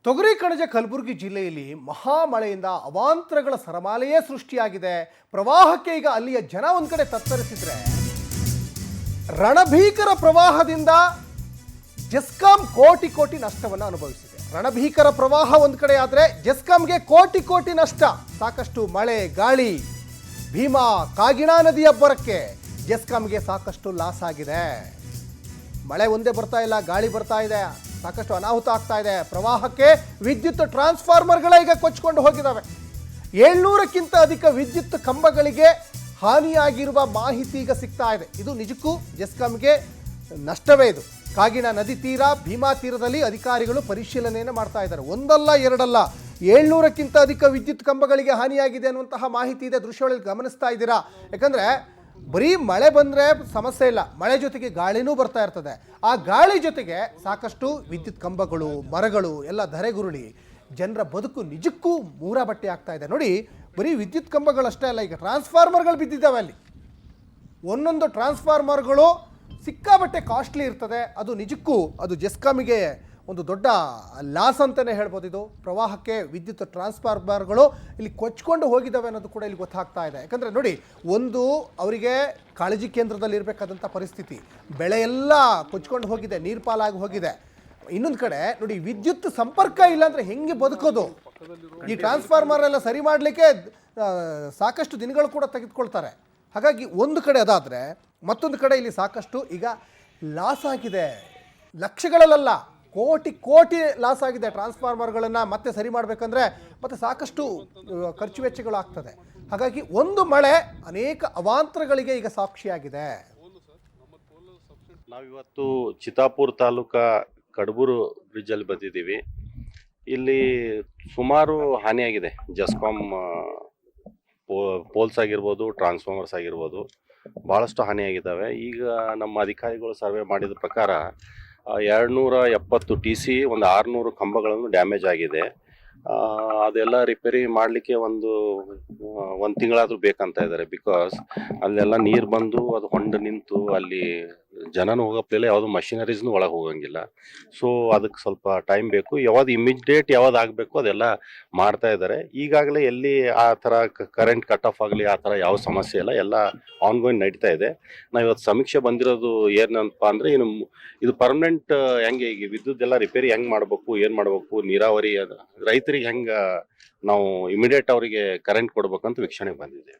ತೊಗರಿ ಕಣಜ ಕಲಬುರಗಿ ಜಿಲ್ಲೆಯಲ್ಲಿ ಮಹಾಮಳೆಯಿಂದ ಅವಾಂತರಗಳ ಸರಮಾಲೆಯೇ ಸೃಷ್ಟಿಯಾಗಿದೆ. ಪ್ರವಾಹಕ್ಕೆ ಈಗ ಅಲ್ಲಿಯ ಜನ ಒಂದ್ ಕಡೆ ತತ್ತರಿಸಿದ್ರೆ, ರಣಭೀಕರ ಪ್ರವಾಹದಿಂದ ಜೆಸ್ಕಾಂ ಕೋಟಿ ಕೋಟಿ ನಷ್ಟವನ್ನು ಅನುಭವಿಸಿದೆ. ರಣಭೀಕರ ಪ್ರವಾಹ ಒಂದ್ ಕಡೆ ಆದ್ರೆ ಜೆಸ್ಕಾಂಗೆ ಕೋಟಿ ಕೋಟಿ ನಷ್ಟ. ಸಾಕಷ್ಟು ಮಳೆ ಗಾಳಿ, ಭೀಮಾ ಕಾಗಿಣಾ ನದಿ ಅಬ್ಬರಕ್ಕೆ ಜೆಸ್ಕಾಂಗೆ ಸಾಕಷ್ಟು ಲಾಸ್ ಆಗಿದೆ. ಮಳೆ ಒಂದೇ ಬರ್ತಾ ಇಲ್ಲ, ಗಾಳಿ ಬರ್ತಾ ಇದೆ, ಸಾಕಷ್ಟು ಅನಾಹುತ ಆಗ್ತಾ ಇದೆ. ಪ್ರವಾಹಕ್ಕೆ ವಿದ್ಯುತ್ ಟ್ರಾನ್ಸ್ಫಾರ್ಮರ್ಗಳೇ ಈಗ ಕೊಚ್ಚಿಕೊಂಡು ಹೋಗಿದ್ದಾವೆ. 700ಕ್ಕಿಂತ ಅಧಿಕ ವಿದ್ಯುತ್ ಕಂಬಗಳಿಗೆ ಹಾನಿಯಾಗಿರುವ ಮಾಹಿತಿ ಈಗ ಸಿಗ್ತಾ ಇದೆ. ಇದು ನಿಜಕ್ಕೂ ಜೆಸ್ಕಾಂಗೆ ನಷ್ಟವೇ. ಇದು ಕಾಗಿಣಾ ನದಿ ತೀರ, ಭೀಮಾ ತೀರದಲ್ಲಿ ಅಧಿಕಾರಿಗಳು ಪರಿಶೀಲನೆಯನ್ನು ಮಾಡ್ತಾ ಇದ್ದಾರೆ. ಒಂದಲ್ಲ ಎರಡಲ್ಲ, 700ಕ್ಕಿಂತ ಅಧಿಕ ವಿದ್ಯುತ್ ಕಂಬಗಳಿಗೆ ಹಾನಿಯಾಗಿದೆ ಅನ್ನುವಂತಹ ಮಾಹಿತಿ ಇದೆ. ದೃಶ್ಯಗಳಲ್ಲಿ ಗಮನಿಸ್ತಾ ಇದ್ದೀರಾ. ಯಾಕಂದರೆ ಬರೀ ಮಳೆ ಬಂದರೆ ಸಮಸ್ಯೆ ಇಲ್ಲ, ಮಳೆ ಜೊತೆಗೆ ಗಾಳಿನೂ ಬರ್ತಾ ಇರ್ತದೆ. ಆ ಗಾಳಿ ಜೊತೆಗೆ ಸಾಕಷ್ಟು ವಿದ್ಯುತ್ ಕಂಬಗಳು, ಮರಗಳು ಎಲ್ಲ ಧರೆಗುರುಳಿ ಜನರ ಬದುಕು ನಿಜಕ್ಕೂ ಮೂರ ಬಟ್ಟೆ ಆಗ್ತಾ ಇದೆ. ನೋಡಿ, ಬರೀ ವಿದ್ಯುತ್ ಕಂಬಗಳಷ್ಟೇ ಅಲ್ಲ, ಈಗ ಟ್ರಾನ್ಸ್ಫಾರ್ಮರ್ಗಳು ಬಿದ್ದಿದ್ದಾವೆ. ಅಲ್ಲಿ ಒಂದೊಂದು ಟ್ರಾನ್ಸ್ಫಾರ್ಮರ್ಗಳು ಸಿಕ್ಕಾಬಟ್ಟೆ ಕಾಸ್ಟ್ಲಿ ಇರ್ತದೆ. ಅದು ನಿಜಕ್ಕೂ ಅದು ಜೆಸ್ಕಾಮಿಗೆ ಒಂದು ದೊಡ್ಡ ಲಾಸ್ ಅಂತಲೇ ಹೇಳ್ಬೋದು. ಇದು ಪ್ರವಾಹಕ್ಕೆ ವಿದ್ಯುತ್ ಟ್ರಾನ್ಸ್ಫಾರ್ಮರ್ಗಳು ಇಲ್ಲಿ ಕೊಚ್ಕೊಂಡು ಹೋಗಿದ್ದಾವೆ ಅನ್ನೋದು ಕೂಡ ಇಲ್ಲಿ ಗೊತ್ತಾಗ್ತಾ ಇದೆ. ಯಾಕಂದರೆ ನೋಡಿ, ಒಂದು ಅವರಿಗೆ ಕಾಳಜಿ ಕೇಂದ್ರದಲ್ಲಿ ಇರಬೇಕಾದಂಥ ಪರಿಸ್ಥಿತಿ, ಬೆಳೆ ಎಲ್ಲ ಕೊಚ್ಕೊಂಡು ಹೋಗಿದೆ, ನೀರು ಪಾಲಾಗಿ ಹೋಗಿದೆ. ಇನ್ನೊಂದು ಕಡೆ ನೋಡಿ, ವಿದ್ಯುತ್ ಸಂಪರ್ಕ ಇಲ್ಲಾಂದರೆ ಹೆಂಗೆ ಬದುಕೋದು? ಈ ಟ್ರಾನ್ಸ್ಫಾರ್ಮರ್ ಎಲ್ಲ ಸರಿ ಮಾಡಲಿಕ್ಕೆ ಸಾಕಷ್ಟು ದಿನಗಳು ಕೂಡ ತೆಗೆದುಕೊಳ್ತಾರೆ. ಹಾಗಾಗಿ ಒಂದು ಕಡೆ ಅದಾದರೆ, ಮತ್ತೊಂದು ಕಡೆ ಇಲ್ಲಿ ಸಾಕಷ್ಟು ಈಗ ಲಾಸ್ ಆಗಿದೆ. ಲಕ್ಷಗಳಲ್ಲ, ಕೋಟಿ ಕೋಟಿ ಲಾಸ್ ಆಗಿದೆ. ಟ್ರಾನ್ಸ್ಫಾರ್ಮರ್ಗಳನ್ನು ಮತ್ತೆ ಸರಿ ಮಾಡಬೇಕಂದ್ರೆ ಮತ್ತೆ ಸಾಕಷ್ಟು ಖರ್ಚು ವೆಚ್ಚಗಳು ಆಗ್ತದೆ. ಹಾಗಾಗಿ ಒಂದು ಮಳೆ ಅನೇಕ ಅವಾಂತರಗಳಿಗೆ ಈಗ ಸಾಕ್ಷಿಯಾಗಿದೆ. ನಾವಿವತ್ತು ಚಿತ್ತಾಪುರ ತಾಲೂಕಾ ಕಡಬೂರು ಬ್ರಿಡ್ಜಲ್ಲಿ ಬಂದಿದ್ದೀವಿ. ಇಲ್ಲಿ ಸುಮಾರು ಹಾನಿಯಾಗಿದೆ. ಜೆಸ್ಕಾಂ ಪೋಲ್ಸ್ ಆಗಿರ್ಬೋದು, ಟ್ರಾನ್ಸ್ಫಾರ್ಮರ್ಸ್ ಆಗಿರ್ಬೋದು, ಭಾಳಷ್ಟು ಹಾನಿಯಾಗಿದ್ದಾವೆ. ಈಗ ನಮ್ಮ ಅಧಿಕಾರಿಗಳು ಸರ್ವೆ ಮಾಡಿದ ಪ್ರಕಾರ 270 TC, ಒಂದು 600 ಕಂಬಗಳನ್ನು ಡ್ಯಾಮೇಜ್ ಆಗಿದೆ. ಅದೆಲ್ಲ ರಿಪೇರಿ ಮಾಡಲಿಕ್ಕೆ ಒಂದು ತಿಂಗಳಾದರೂ ಬೇಕಂತ ಇದ್ದಾರೆ. ಬಿಕಾಸ್ ಅಲ್ಲೆಲ್ಲ ನೀರು ಬಂದು ಅದು ಹೊಂಡು ನಿಂತು ಅಲ್ಲಿ ಜನನೂ ಹೋಗಪ್ಲಿಲ್ಲ, ಯಾವುದು ಮಷಿನರೀಸ್ನು ಒಳಗೆ ಹೋಗಂಗಿಲ್ಲ. ಸೊ ಅದಕ್ಕೆ ಸ್ವಲ್ಪ ಟೈಮ್ ಬೇಕು. ಯಾವ್ದು ಇಮಿಡಿಯೇಟ್ ಯಾವ್ದು ಆಗಬೇಕು ಅದೆಲ್ಲ ಮಾಡ್ತಾ ಇದ್ದಾರೆ. ಈಗಾಗಲೇ ಎಲ್ಲಿ ಆ ಥರ ಕರೆಂಟ್ ಕಟ್ ಆಫ್ ಆಗಲಿ ಆ ಥರ ಯಾವ ಸಮಸ್ಯೆ ಇಲ್ಲ, ಎಲ್ಲ ಆನ್ಗೋಯಿಂಗ್ ನಡೀತಾ ಇದೆ. ನಾವು ಇವತ್ತು ಸಮೀಕ್ಷೆ ಬಂದಿರೋದು ಏನಪ್ಪ ಅಂದರೆ, ಇದು ಪರ್ಮನೆಂಟ್ ಹೆಂಗೆ ಈಗ ವಿದ್ಯುತ್ ಎಲ್ಲ ರಿಪೇರಿ ಹೆಂಗೆ ಮಾಡಬೇಕು, ಏನು ಮಾಡಬೇಕು, ನೀರಾವರಿ ರೈತರಿಗೆ ಹೆಂಗೆ ನಾವು ಇಮಿಡಿಯೇಟ್ ಅವರಿಗೆ ಕರೆಂಟ್ ಕೊಡ್ಬೇಕಂತ ವೀಕ್ಷಣೆಗೆ ಬಂದಿದೆ.